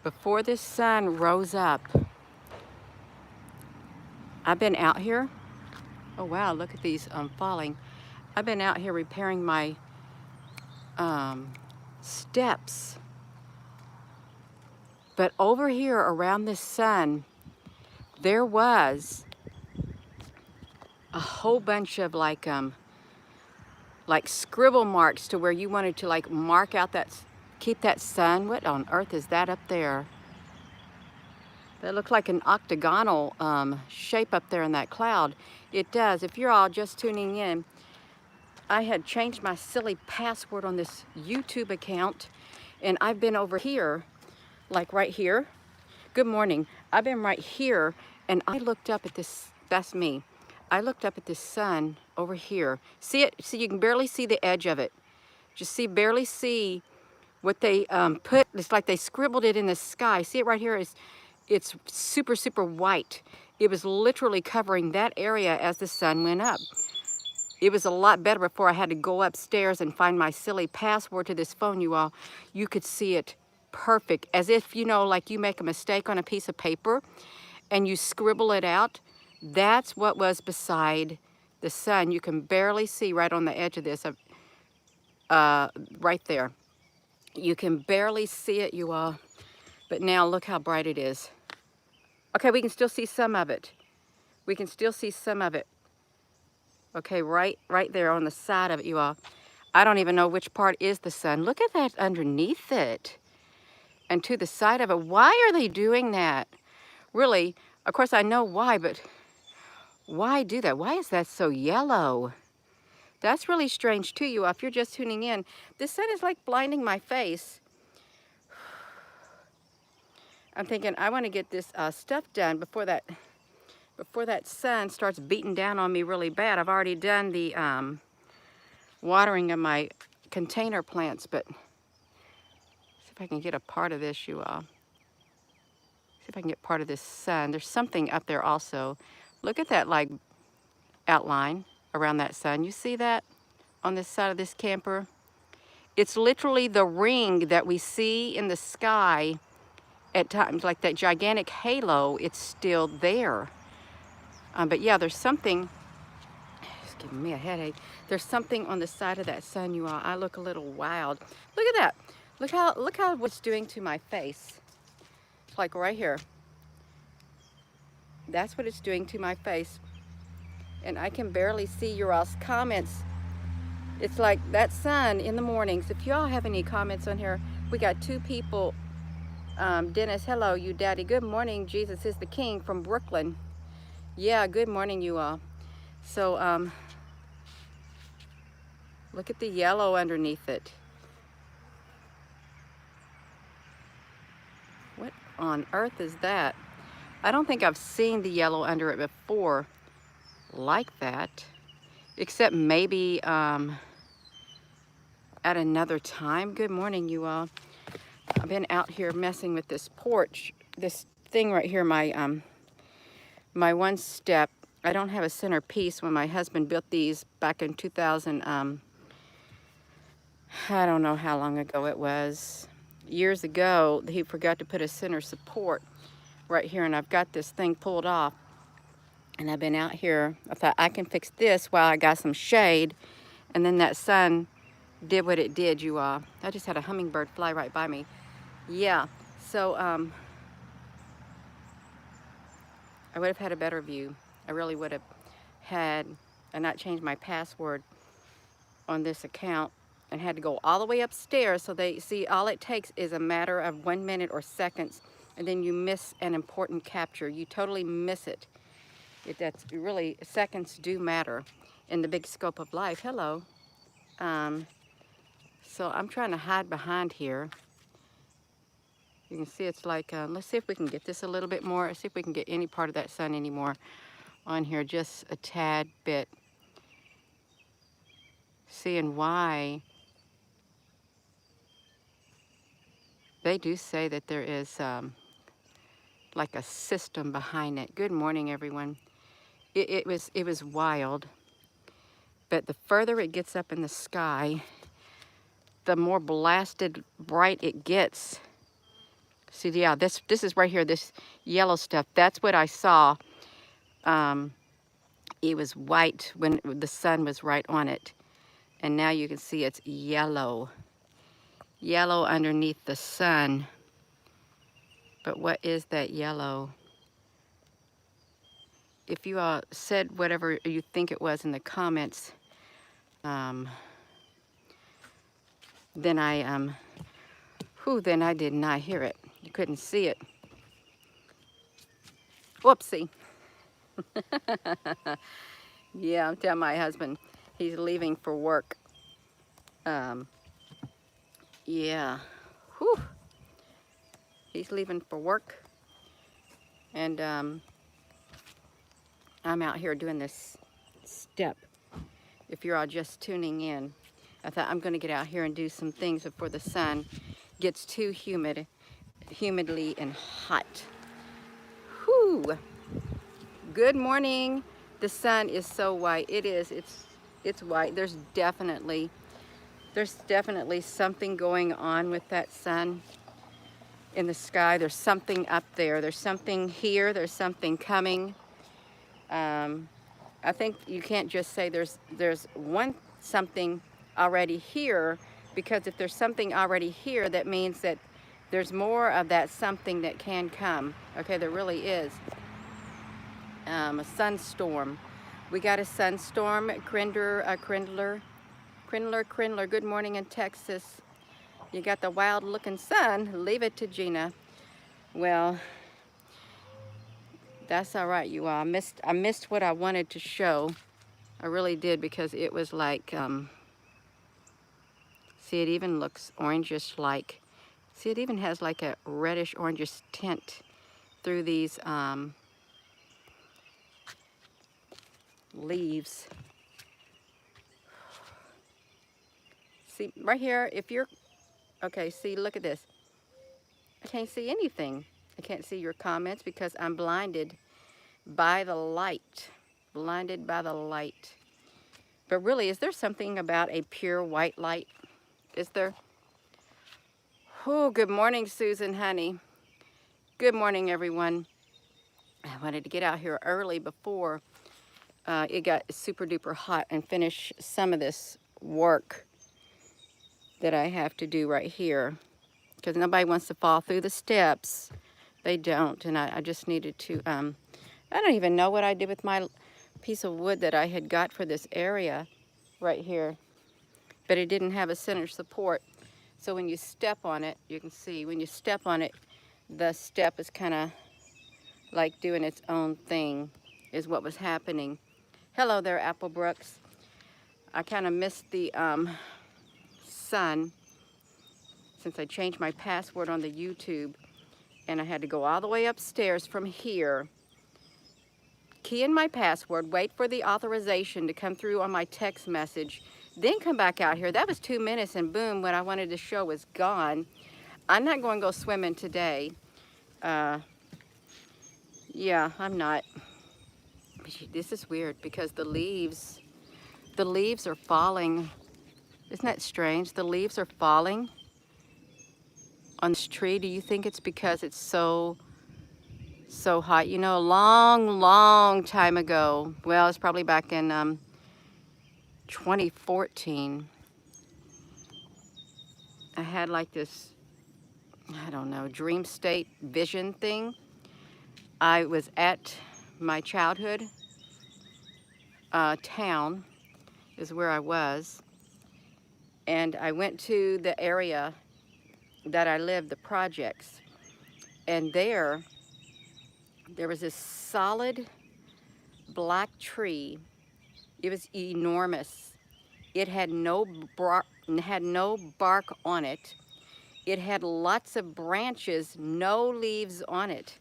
Before this sun rose up, I've been out here. Oh wow, look at these falling. I've been out here repairing my steps. But over here around this sun, there was a whole bunch of like scribble marks to where you wanted to like mark out that, keep that sun. What on earth is that up there? That looks like an octagonal shape up there in that cloud. It does. If you're all just tuning in, I had changed my silly password on this YouTube account, and I've been over here, like right here. Good morning. I've been right here, and I looked up at this. That's me. I looked up at this sun over here. See it? See, you can barely see the edge of it. Just barely see what they put. It's like they scribbled it in the sky. See it right here? It's super, super white. It was literally covering that area as the sun went up. It was a lot better before I had to go upstairs and find my silly password to this phone, you all. You could see it perfect, as if, you know, like you make a mistake on a piece of paper and you scribble it out. That's what was beside the sun. You can barely see right on the edge of this, right there. You can barely see it, you all. But now look how bright it is. Okay, we can still see some of it. We can still see some of it. Okay, right there on the side of it, you all. I don't even know which part is the sun. Look at that underneath it. And to the side of it. Why are they doing that? Really, of course I know why, but why do that? Why is that so yellow? That's really strange too, you all. If you're just tuning in, the sun is like blinding my face. I'm thinking I want to get this stuff done before that sun starts beating down on me really bad. I've already done the watering of my container plants, but see if I can get a part of this, you all. See if I can get part of this sun. There's something up there also. Look at that like outline around that sun. You see that on this side of this camper? It's literally the ring that we see in the sky at times, like that gigantic halo. It's still there. But yeah, there's something, it's giving me a headache. There's something on the side of that sun, you all. I look a little wild. Look at that. Look how what's doing to my face. It's like right here. That's what it's doing to my face. And I can barely see your all's comments. It's like that sun in the mornings. If y'all have any comments on here, we got two people. Dennis, hello, you daddy. Good morning, Jesus is the King from Brooklyn. Yeah, good morning, you all. So, look at the yellow underneath it. What on earth is that? I don't think I've seen the yellow under it before like that, except maybe at another time. Good morning, you all. I've been out here messing with this porch, this thing right here, my one step. I don't have a centerpiece. When my husband built these back in 2000, I don't know how long ago it was. Years ago, he forgot to put a center support right here, and I've got this thing pulled off. And I've been out here. I thought I can fix this while I got some shade, and then that sun did what it did, you all. I just had a hummingbird fly right by me. Yeah, so I would have had a better view. I really would have had, and not changed my password on this account and had to go all the way upstairs. So they see all it takes is a matter of 1 minute or seconds, and then you miss an important capture. You totally miss it. That's really, seconds do matter in the big scope of life. Hello. So I'm trying to hide behind here. You can see it's like, let's see if we can get this a little bit more. See if we can get any part of that sun anymore on here, just a tad bit. Seeing why they do say that there is like a system behind it. Good morning, everyone. It was wild, but the further it gets up in the sky, the more blasted bright it gets. See, yeah, this is right here, this yellow stuff. That's what I saw. It was white when the sun was right on it. And now you can see it's yellow. Yellow underneath the sun. But what is that yellow? If you all said whatever you think it was in the comments, then I did not hear it. You couldn't see it. Whoopsie. Yeah, I'm telling my husband, he's leaving for work. Yeah. Whew. He's leaving for work. And I'm out here doing this step. If you're all just tuning in, I thought I'm gonna get out here and do some things before the sun gets too humidly and hot. Whew. Good morning. The sun is so white. It is, it's white. There's definitely something going on with that sun in the sky. There's something up there. There's something here. There's something coming. I think you can't just say there's something already here, because if there's something already here, that means that there's more of that something that can come. Okay, there really is. A sunstorm. We got a sunstorm. Crindler, good morning in Texas. You got the wild looking sun. Leave it to Gina. Well, that's all right, you all. I missed what I wanted to show. I really did, because it was like, see, it even looks orangish like, see, it even has like a reddish orangish tint through these leaves. See, right here, if you're, okay, see, look at this. I can't see anything. I can't see your comments because I'm blinded by the light. Blinded by the light. But really, is there something about a pure white light? Is there? Oh, good morning, Susan, honey. Good morning, everyone. I wanted to get out here early before it got super duper hot and finish some of this work that I have to do right here, because nobody wants to fall through the steps. They don't, and I just needed to, I don't even know what I did with my piece of wood that I had got for this area right here, but it didn't have a center support. So when you step on it, you can see when you step on it, the step is kind of like doing its own thing, is what was happening. Hello there, Apple Brooks. I kind of missed the sun since I changed my password on the YouTube, and I had to go all the way upstairs from here, key in my password, wait for the authorization to come through on my text message, then come back out here. That was 2 minutes, and boom, what I wanted to show was gone. I'm not going to go swimming today. Yeah, I'm not. This is weird because the leaves are falling. Isn't that strange? The leaves are falling on this tree. Do you think it's because it's so hot? You know, a long time ago, well, it's probably back in 2014, I had like this, I don't know, dream state vision thing. I was at my childhood town is where I was, and I went to the area that I lived, the projects, and there was this solid black tree. It was enormous. It had no bark on it. It had lots of branches, no leaves on it.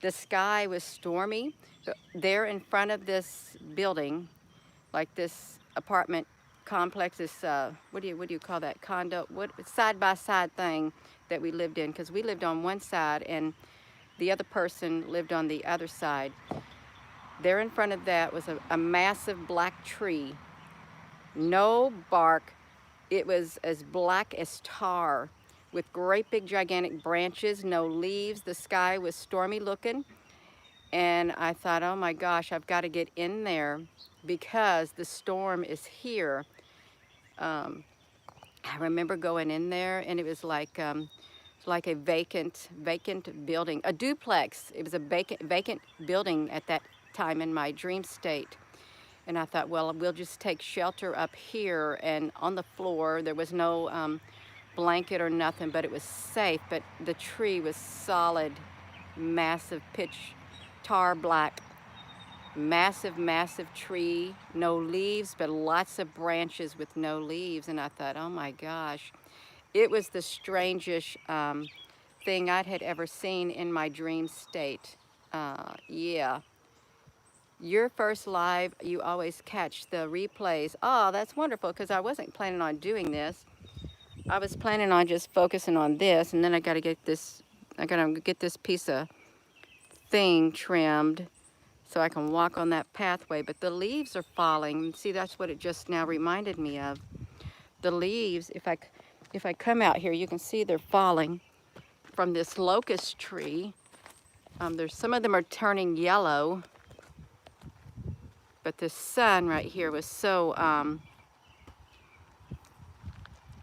The sky was stormy. There in front of this building, like this apartment complex, this what do you call that, condo, what side by side thing that we lived in, because we lived on one side and the other person lived on the other side. There in front of that was a massive black tree, no bark. It was as black as tar, with great big gigantic branches, no leaves. The sky was stormy looking. And I thought, oh my gosh, I've got to get in there because the storm is here. I remember going in there and it was like a vacant building, a duplex. It was a vacant building at that time in my dream state. And I thought, well, we'll just take shelter up here. And on the floor, there was no blanket or nothing, but it was safe. But the tree was solid, massive pitch tar black, massive tree, no leaves, but lots of branches with no leaves. And I thought, oh my gosh, it was the strangest thing I had ever seen in my dream state. Yeah. Your first live, you always catch the replays. Oh, that's wonderful, because I wasn't planning on doing this. I was planning on just focusing on this, and then I gotta get this piece of thing trimmed so I can walk on that pathway. But the leaves are falling. See, that's what it just now reminded me of. The leaves, if I come out here, you can see they're falling from this locust tree. There's some of them are turning yellow, but the sun right here was so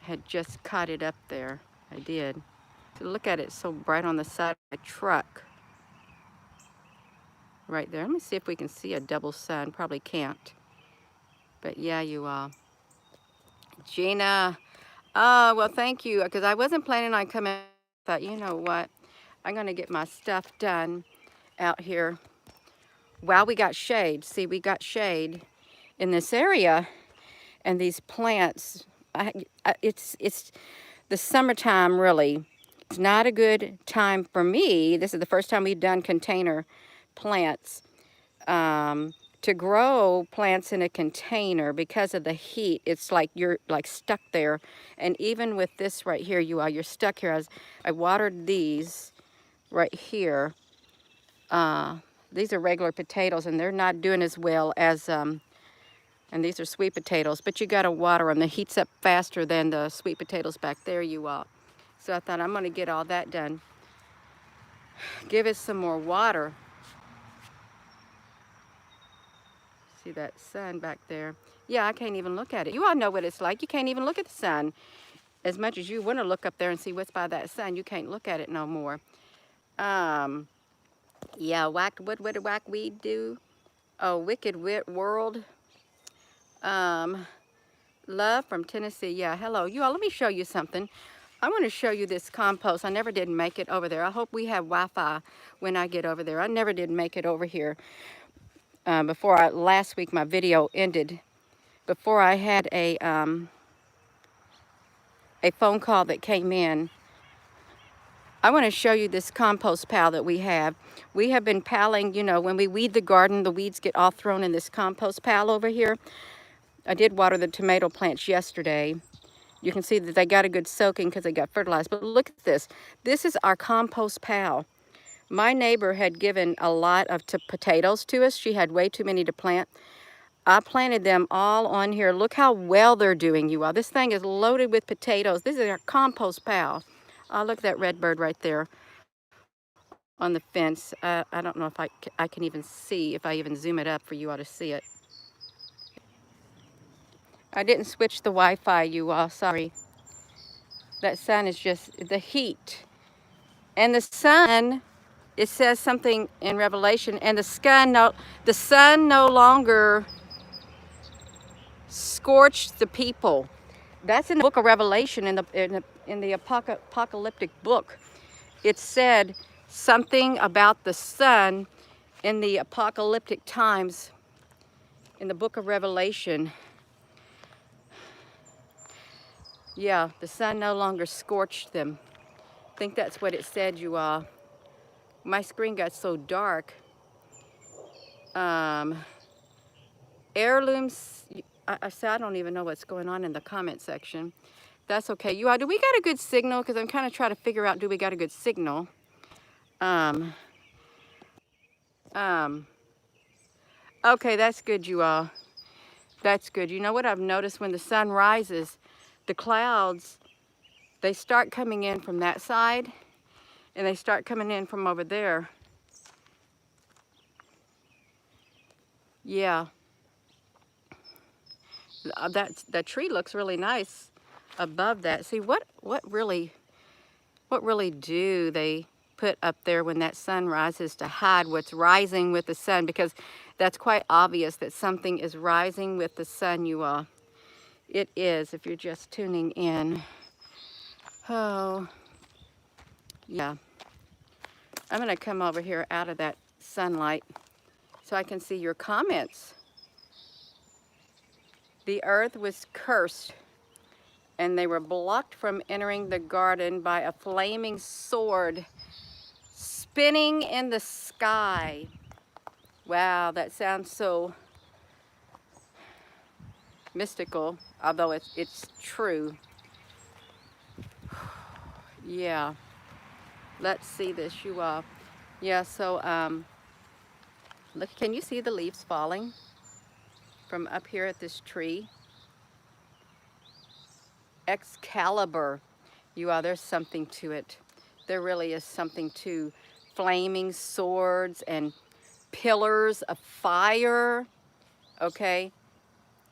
had just caught it up there. I did. To look at it so bright on the side of my truck. Right there. Let me see if we can see a double sun. Probably can't. But yeah, you all. Gina. Oh, well, thank you. Because I wasn't planning on coming. I thought, you know what? I'm going to get my stuff done out here while we got shade. See, we got shade in this area. And these plants, it's the summertime, really. It's not a good time for me. This is the first time we've done container plants. To grow plants in a container because of the heat, it's like you're like stuck there. And even with this right here, you're stuck here. I watered these right here. These are regular potatoes, and they're not doing as well as and these are sweet potatoes, but you gotta water them. The heat's up faster than the sweet potatoes back there, you all. So I thought I'm gonna get all that done. Give it some more water. See that sun back there? Yeah, I can't even look at it. You all know what it's like. You can't even look at the sun. As much as you wanna look up there and see what's by that sun, you can't look at it no more. Yeah, what did whack weed do? Oh, wicked world. Love from Tennessee. Yeah, hello. You all, let me show you something. I want to show you this compost. I never did make it over there. I hope we have Wi-Fi when I get over there. I never did make it over here. Last week my video ended. Before I had a phone call that came in. I want to show you this compost pile that we have. We have been piling, you know, when we weed the garden, the weeds get all thrown in this compost pile over here. I did water the tomato plants yesterday. You can see that they got a good soaking because they got fertilized. But look at this. This is our compost pile. My neighbor had given a lot of potatoes to us. She had way too many to plant. I planted them all on here. Look how well they're doing, you all. This thing is loaded with potatoes. This is our compost pile. Oh, look at that red bird right there on the fence. I don't know if I can even see, if I even zoom it up for you all to see it. I didn't switch the Wi-Fi, you all, sorry. That sun is just the heat. And the sun, it says something in Revelation, and the sun no longer scorched the people. That's in the book of Revelation, in the apocalyptic book. It said something about the sun in the apocalyptic times in the book of Revelation. Yeah, the sun no longer scorched them. I think that's what it said, you all. My screen got so dark. Heirlooms, I don't even know what's going on in the comment section. That's okay. You all, do we got a good signal? Because I'm kind of trying to figure out, do we got a good signal? Okay, that's good, you all. That's good. You know what I've noticed when the sun rises, the clouds They start coming in from that side, and they start coming in from over there. Yeah, that tree looks really nice above that. See, what really do they put up there when that sun rises to hide what's rising with the sun? Because that's quite obvious that something is rising with the sun, you all. It is, if you're just tuning in. Oh, yeah. I'm gonna come over here out of that sunlight so I can see your comments. The earth was cursed, and they were blocked from entering the garden by a flaming sword spinning in the sky. Wow, that sounds so mystical, although it's true. Yeah, let's see this, you all. Yeah, so look, can you see the leaves falling from up here at this tree? Excalibur, you all, there's something to it. There really is something to flaming swords and pillars of fire. Okay,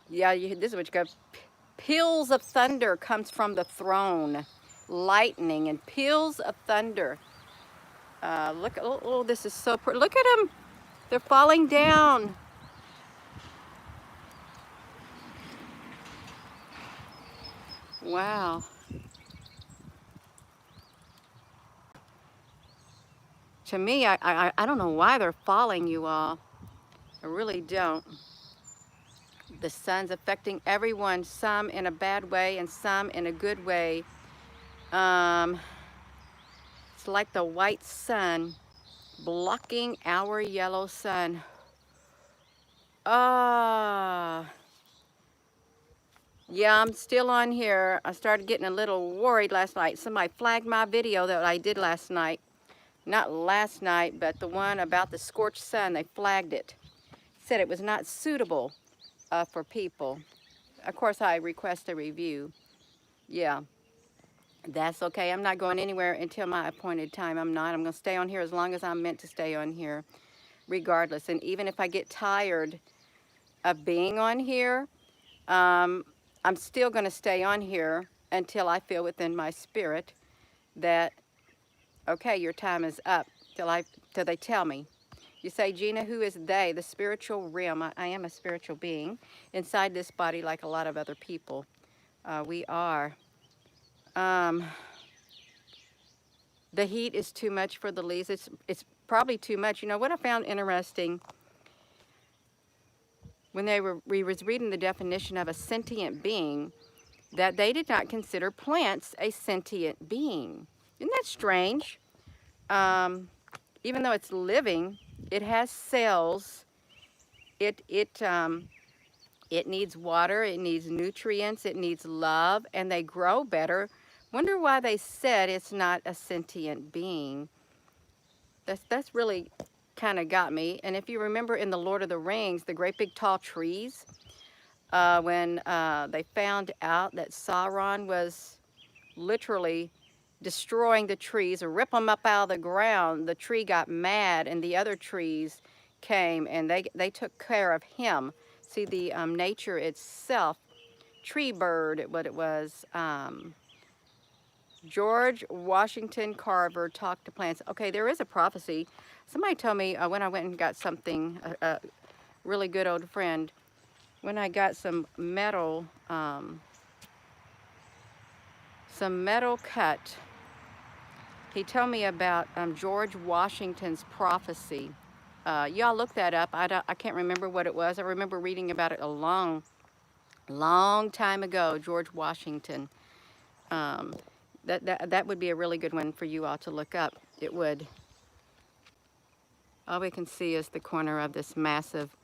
yeah, this is what you got. Peals of thunder comes from the throne. Lightning and peals of thunder. Look, oh, this is so pretty. Look at them. They're falling down. Wow. To me, I don't know why they're falling, you all. I really don't. The sun's affecting everyone, some in a bad way and some in a good way. It's like the white sun blocking our yellow sun. Ah. Yeah, I'm still on here. I started getting a little worried last night. Somebody flagged my video that I did last night. Not last night, but the one about the scorched sun. They flagged it. Said it was not suitable for people. Of course, I request a review. Yeah, that's okay. I'm not going anywhere until my appointed time. I'm not. I'm going to stay on here as long as I'm meant to stay on here, regardless. And even if I get tired of being on here, I'm still going to stay on here until I feel within my spirit that, okay, your time is up, till they tell me. You say, Gina, who is they? The spiritual realm. I am a spiritual being inside this body like a lot of other people. We are. The heat is too much for the leaves. It's probably too much. You know what I found interesting? When we was reading the definition of a sentient being, that they did not consider plants a sentient being. Isn't that strange? Even though it's living, it has cells. It needs water, it needs nutrients, it needs love, and they grow better. Wonder why they said it's not a sentient being. That's really kind of got me. And if you remember in the Lord of the Rings, the great big tall trees, when they found out that Sauron was literally destroying the trees or rip them up out of the ground, the tree got mad and the other trees came and they took care of him. See, the nature itself, tree bird, what it was, George Washington Carver talked to plants. Okay, there is a prophecy. Somebody told me when I went and got something, a really good old friend, when I got some metal cut, he told me about George Washington's prophecy. Y'all look that up. I can't remember what it was. I remember reading about it a long time ago, George Washington. That would be a really good one for you all to look up. It would. All we can see is the corner of this massive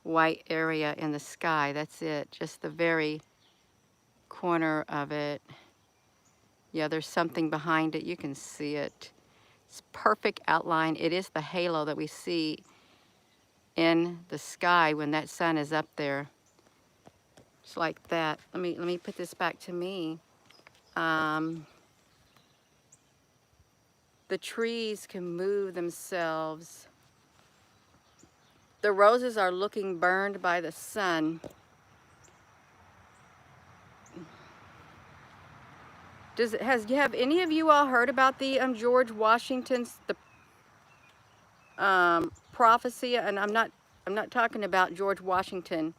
white area in the sky. That's it, just the very corner of it. Yeah, there's something behind it. You can see it. It's perfect outline. It is the halo that we see in the sky when that sun is up there. It's like that. Let me put this back to me. The trees can move themselves. The roses are looking burned by the sun. Have any of you all heard about the George Washington's prophecy? And I'm not talking about George Washington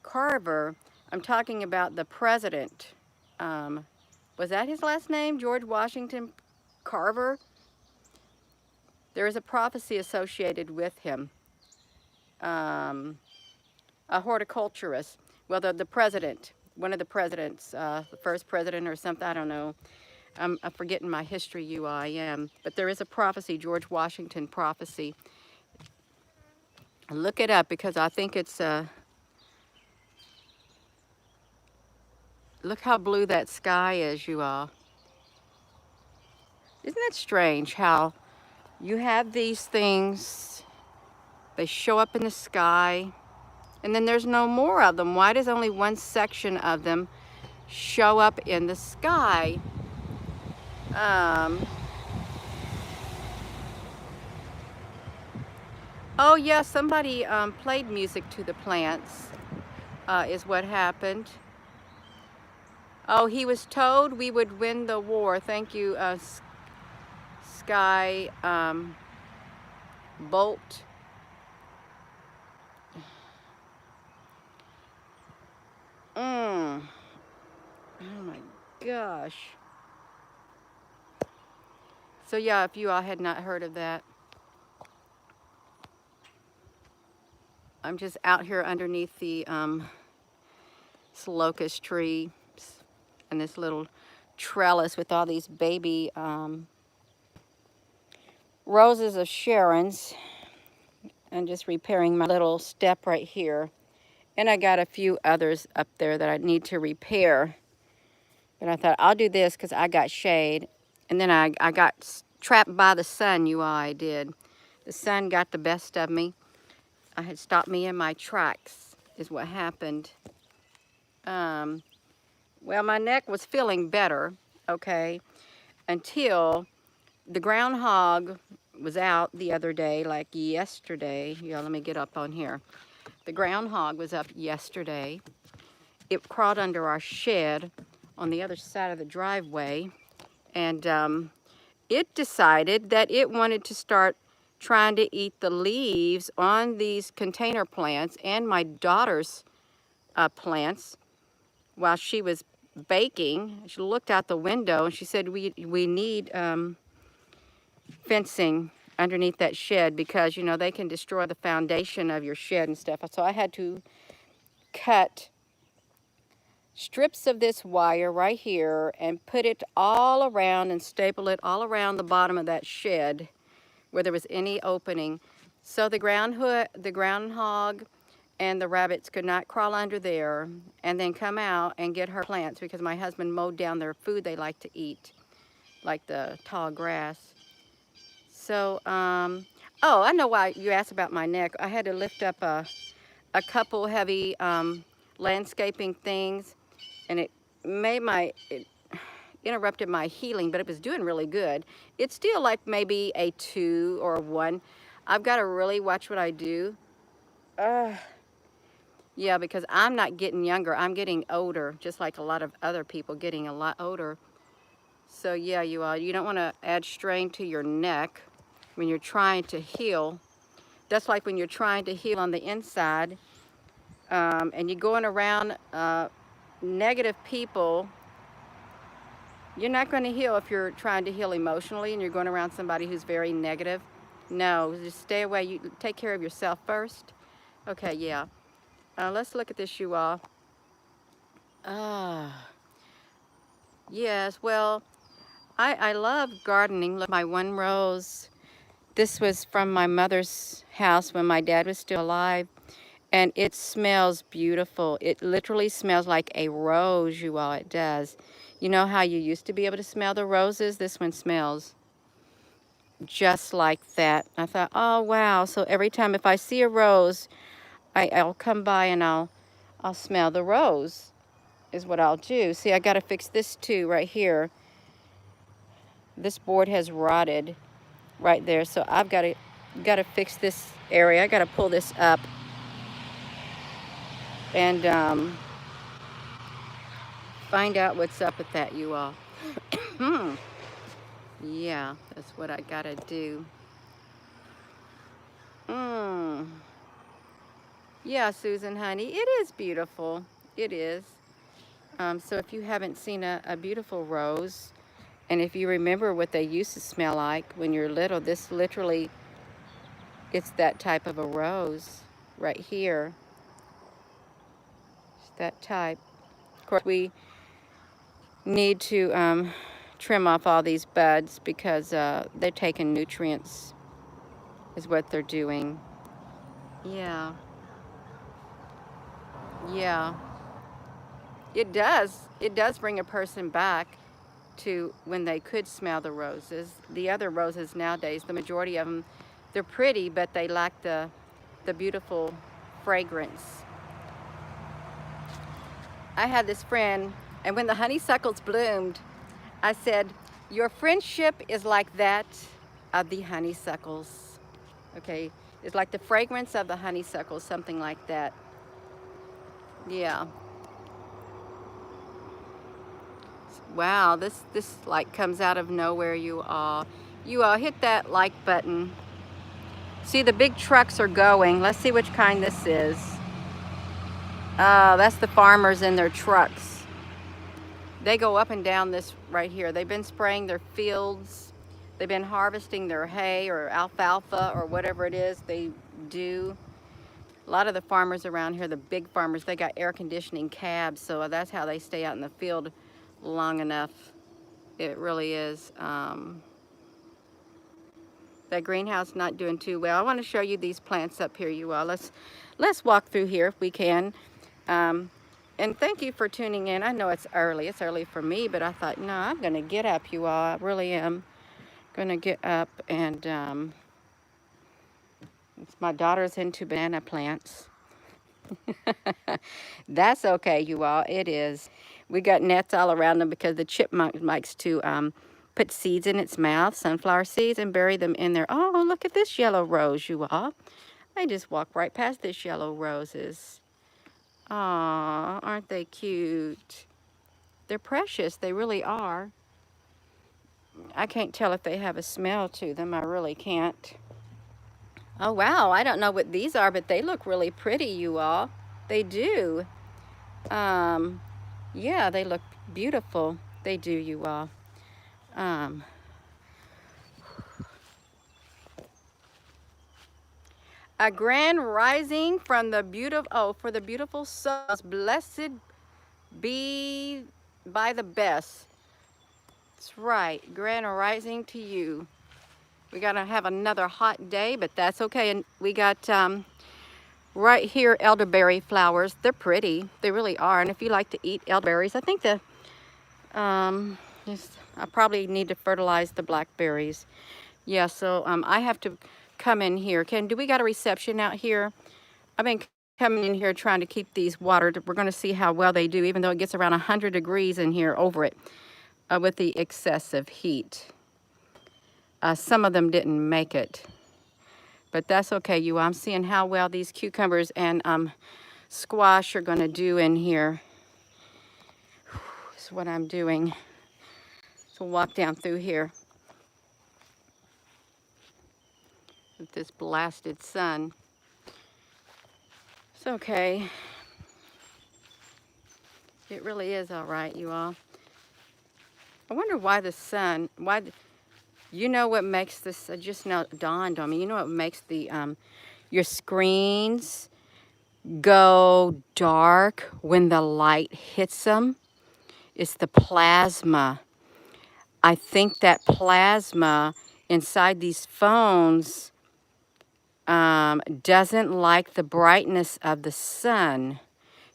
Carver. I'm talking about the president. Was that his last name, George Washington Carver? There is a prophecy associated with him. A horticulturist. Well, the president, one of the presidents, the first president or something, I don't know. I'm forgetting my history, I am. But there is a prophecy, George Washington prophecy. Look it up because I think it's, look how blue that sky is, you all. Isn't that strange how you have these things, they show up in the sky, and then there's no more of them. Why does only one section of them show up in the sky? Oh yeah, somebody played music to the plants, is what happened. Oh, he was told we would win the war. Thank you, Sky Bolt. Oh my gosh. So yeah, if you all had not heard of that. I'm just out here underneath the locust tree and this little trellis with all these baby roses of Sharon's, and just repairing my little step right here. And I got a few others up there that I need to repair. But I thought I'll do this because I got shade. And then I got trapped by the sun, I did. The sun got the best of me. I had stopped me in my tracks is what happened. Well, my neck was feeling better, okay, until the groundhog was out the other day, like yesterday. Yeah, let me get up on here. The groundhog was up yesterday. It crawled under our shed on the other side of the driveway, and it decided that it wanted to start trying to eat the leaves on these container plants and my daughter's plants while she was baking. She looked out the window and she said, we need fencing underneath that shed because, they can destroy the foundation of your shed and stuff. So I had to cut strips of this wire right here and put it all around and staple it all around the bottom of that shed where there was any opening. So the groundhog and the rabbits could not crawl under there and then come out and get her plants because my husband mowed down their food they like to eat, like the tall grass. So, oh, I know why you asked about my neck. I had to lift up a couple heavy landscaping things, and it interrupted my healing, but it was doing really good. It's still like maybe a 2 or a 1. I've got to really watch what I do. Yeah, because I'm not getting younger. I'm getting older, just like a lot of other people getting a lot older. So yeah, you don't want to add strain to your neck when you're trying to heal. That's like when you're trying to heal on the inside, and you're going around negative people. You're not going to heal if you're trying to heal emotionally and you're going around somebody who's very negative. No, just stay away. You take care of yourself first. Okay, yeah. Let's look at this, you all. Yes, well, I love gardening. Look, my one rose. This was from my mother's house when my dad was still alive. And it smells beautiful. It literally smells like a rose, you all, it does. You know how you used to be able to smell the roses? This one smells just like that. I thought, oh, wow. So every time if I see a rose, I'll come by and I'll smell the rose is what I'll do. See, I got to fix this too right here. This board has rotted right there, so I've got to fix this area. I got to pull this up and find out what's up with that, you all. Yeah, that's what I gotta do. Yeah, Susan, honey, it is beautiful. It is. So if you haven't seen a beautiful rose, and if you remember what they used to smell like when you're little, this literally, it's that type of a rose right here. It's that type. Of course, we need to trim off all these buds because they're taking nutrients is what they're doing. Yeah, yeah. It does bring a person back to when they could smell the roses. The other roses nowadays, the majority of them, they're pretty, but they lack the beautiful fragrance. I had this friend, and when the honeysuckles bloomed, I said, your friendship is like that of the honeysuckles. Okay, it's like the fragrance of the honeysuckle, something like that. Yeah. Wow, this like comes out of nowhere, you all. You all hit that like button. See, the big trucks are going. Let's see which kind this is. Oh, that's the farmers in their trucks. They go up and down this right here. They've been spraying their fields. They've been harvesting their hay or alfalfa or whatever it is they do. A lot of the farmers around here, the big farmers, they got air conditioning cabs, so that's how they stay out in the field long enough. It really is. That greenhouse not doing too well. I want to show you these plants up here, you all. Let's walk through here if we can. And thank you for tuning in. I know it's early. It's early for me, but I thought, no, I'm going to get up, you all. I really am going to get up. And my daughter's into banana plants. That's okay, you all. It is. We got nets all around them because the chipmunk likes to put seeds in its mouth, sunflower seeds, and bury them in there. Oh, look at this yellow rose, you all. I just walked right past this yellow roses. Aw, aren't they cute? They're precious. They really are. I can't tell if they have a smell to them. I really can't. Oh, wow. I don't know what these are, but they look really pretty, you all. They do. Yeah, they look beautiful. They do, you all. A grand rising from the beautiful, for the beautiful souls. Blessed be by the best. That's right. Grand rising to you. We got to have another hot day, but that's okay. And we got right here elderberry flowers. They're pretty. They really are. And if you like to eat elderberries, I think I probably need to fertilize the blackberries. Yeah, so I have to come in here. Do we got a reception out here? I've been coming in here trying to keep these watered. We're going to see how well they do, even though it gets around 100 degrees in here over it with the excessive heat. Some of them didn't make it, but that's okay, you. I'm seeing how well these cucumbers and squash are going to do in here. That's what I'm doing. So walk down through here with this blasted sun. It's okay. It really is all right, you all. I wonder why the sun, you know what makes this, just now dawned on me, you know what makes the, your screens go dark when the light hits them? It's the plasma. I think that plasma inside these phones doesn't like the brightness of the sun.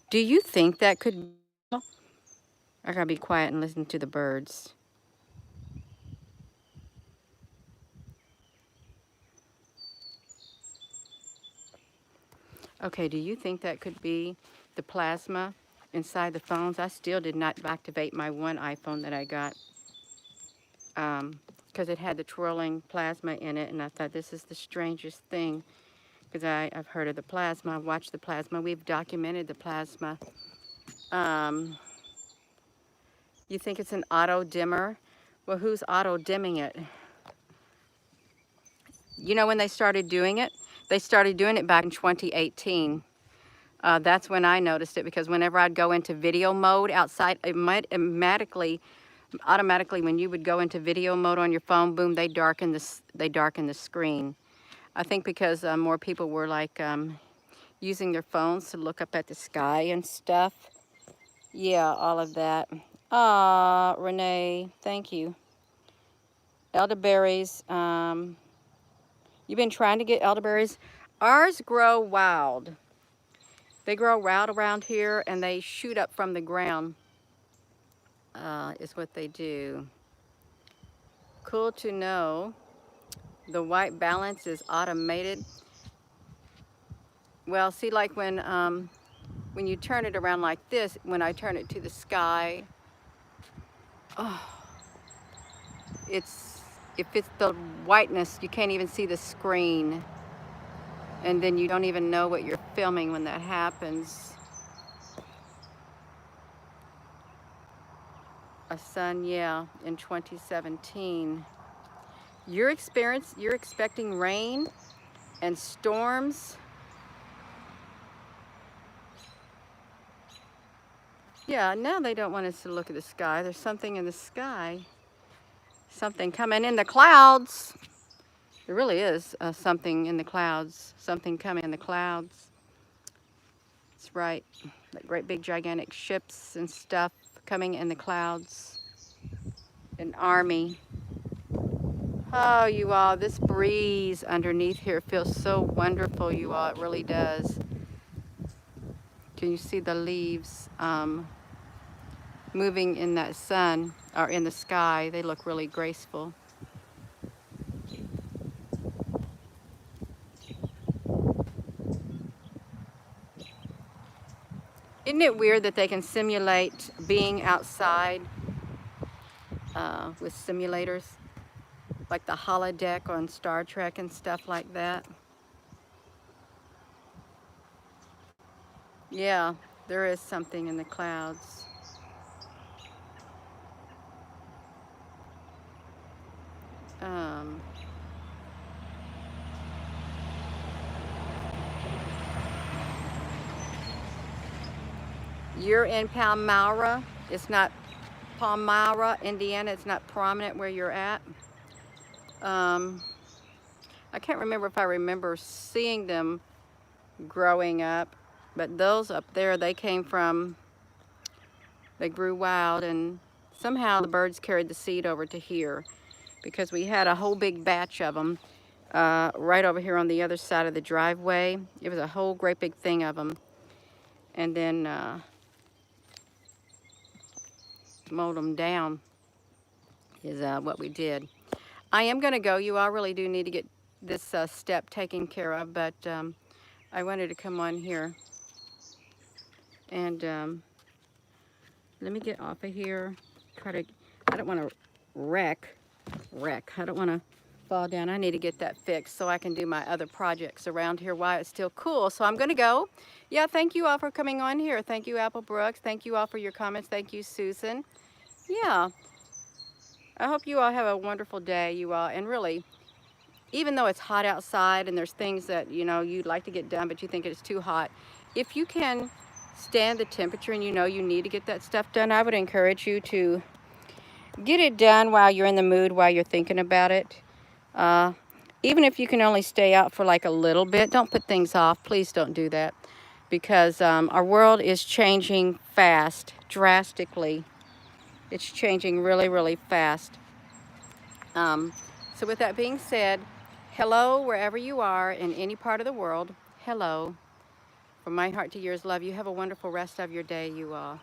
Do you think that could be? I gotta be quiet and listen to the birds. Okay, do you think that could be the plasma inside the phones? I still did not activate my one iPhone that I got because it had the twirling plasma in it, and I thought this is the strangest thing, because I've heard of the plasma, I've watched the plasma, we've documented the plasma. You think it's an auto dimmer? Well, who's auto dimming it? You know when they started doing it? They started doing it back in 2018. That's when I noticed it, because whenever I'd go into video mode outside, it might automatically when you would go into video mode on your phone, boom, they darken the screen. I think because more people were like using their phones to look up at the sky and stuff. Yeah, all of that. Ah, Renee, thank you. Elderberries. You've been trying to get elderberries. Ours grow wild. They grow wild around here, and they shoot up from the ground, is what they do. Cool to know. The white balance is automated. Well, see, like when you turn it around like this, when I turn it to the sky, oh, if it's the whiteness, you can't even see the screen. And then you don't even know what you're filming when that happens. A sun, yeah, in 2017. You're expecting rain and storms. Yeah, now they don't want us to look at the sky. There's something in the sky. Something coming in the clouds. There really is something in the clouds. Something coming in the clouds. That's right. Like great big gigantic ships and stuff coming in the clouds. An army. Oh, you all, this breeze underneath here feels so wonderful, you all. It really does. Can you see the leaves moving in that sun or in the sky? They look really graceful. Isn't it weird that they can simulate being outside with simulators? Like the holodeck on Star Trek and stuff like that. Yeah, there is something in the clouds. You're in Palmyra. It's not Palmyra, Indiana. It's not prominent where you're at. I can't remember if I remember seeing them growing up, but those up there, they grew wild, and somehow the birds carried the seed over to here, because we had a whole big batch of them right over here on the other side of the driveway. It was a whole great big thing of them, and then mowed them down is what we did. I am going to go. You all really do need to get this step taken care of, but I wanted to come on here and let me get off of here. I don't want to wreck. I don't want to fall down. I need to get that fixed so I can do my other projects around here while it's still cool. So I'm going to go. Yeah, thank you all for coming on here. Thank you, Apple Brooks. Thank you all for your comments. Thank you, Susan. Yeah. I hope you all have a wonderful day, you all. And really, even though it's hot outside and there's things that, you know, you'd like to get done, but you think it's too hot, if you can stand the temperature and you know you need to get that stuff done, I would encourage you to get it done while you're in the mood, while you're thinking about it. Even if you can only stay out for like a little bit, don't put things off. Please don't do that, because our world is changing fast, drastically. It's changing really, really fast. So with that being said, hello wherever you are in any part of the world. Hello. From my heart to yours, love. You have a wonderful rest of your day, you all.